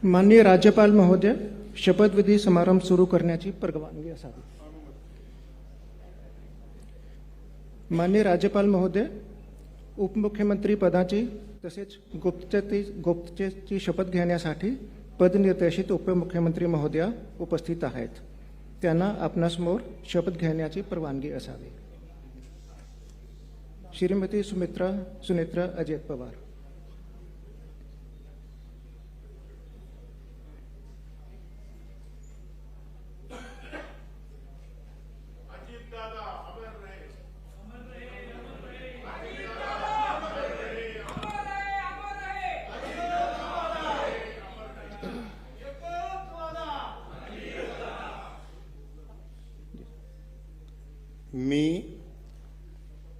माननीय राज्यपाल महोदय, शपथविधी समारंभ सुरू करण्याची परवानगी असावी. माननीय राज्यपाल महोदय, उपमुख्यमंत्री पदाची तसेच गुप्ततेची शपथ घेण्यासाठी पदनिर्देशित उपमुख्यमंत्री महोदया उपस्थित आहेत. त्यांना आपणासमोर शपथ घेण्याची परवानगी असावी. श्रीमती सुनेत्रा अजित पवार.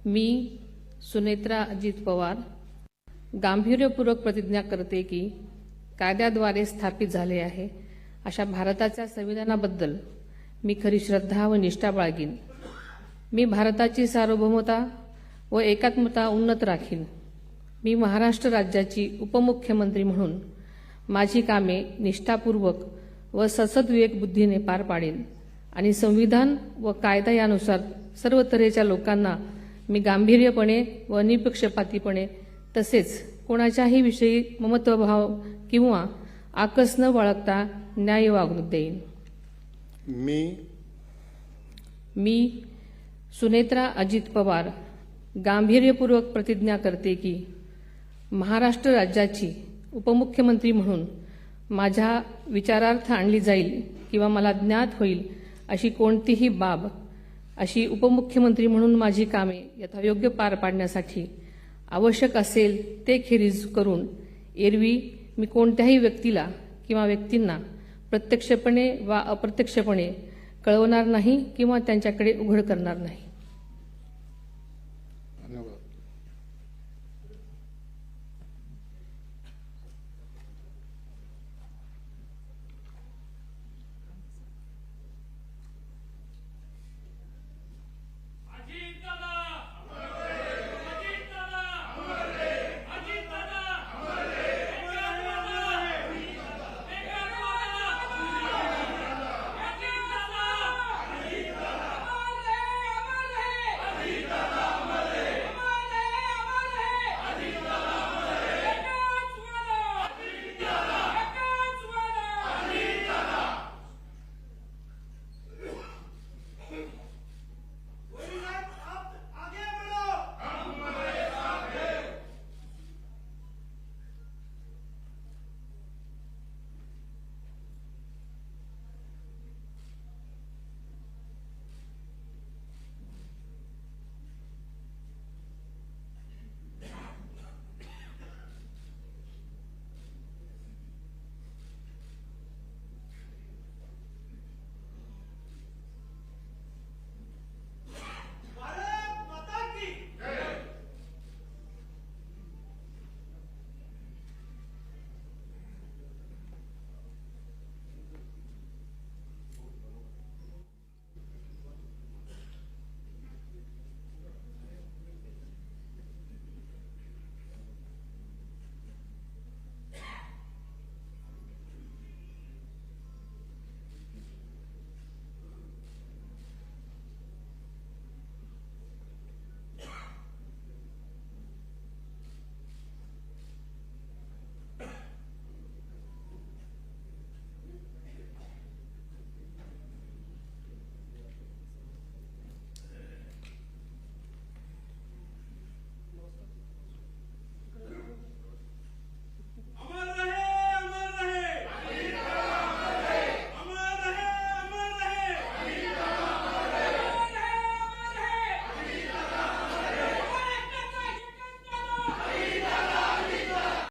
मी सुनेत्रा अजित पवार गांभीर्यपूर्वक प्रतिज्ञा करते की कायद्याद्वारे स्थापित झाले आहे अशा भारताच्या संविधानाबद्दल मी खरी श्रद्धा व निष्ठा बाळगीन. मी भारताची सार्वभौमता व एकात्मता उन्नत राखीन. मी महाराष्ट्र राज्याची उपमुख्यमंत्री म्हणून माझी कामे निष्ठापूर्वक व सद्विवेक बुद्धीने पार पाडेन आणि संविधान व कायदा यानुसार सर्व तऱ्हेच्या लोकांना मी गांभीर्यपणे व निपक्षपातीपणे तसेच कोणाच्याही विषयी ममत्वभाव किंवा आकस न बाळगता न्याय वागणूक देईन. मी सुनेत्रा अजित पवार गांभीर्यपूर्वक प्रतिज्ञा करते की महाराष्ट्र राज्याची उपमुख्यमंत्री म्हणून माझ्या विचारार्थ आणली जाईल किंवा मला ज्ञात होईल अशी कोणतीही बाब अशी उपमुख्यमंत्री म्हणून माझी कामे यथायोग्य पार पाडण्यासाठी आवश्यक असेल ते खेरीज करून एरवी मी कोणत्याही व्यक्तीला किंवा व्यक्तींना प्रत्यक्षपणे वा अप्रत्यक्षपणे कळवणार नाही किंवा त्यांच्याकडे उघड करणार नाही.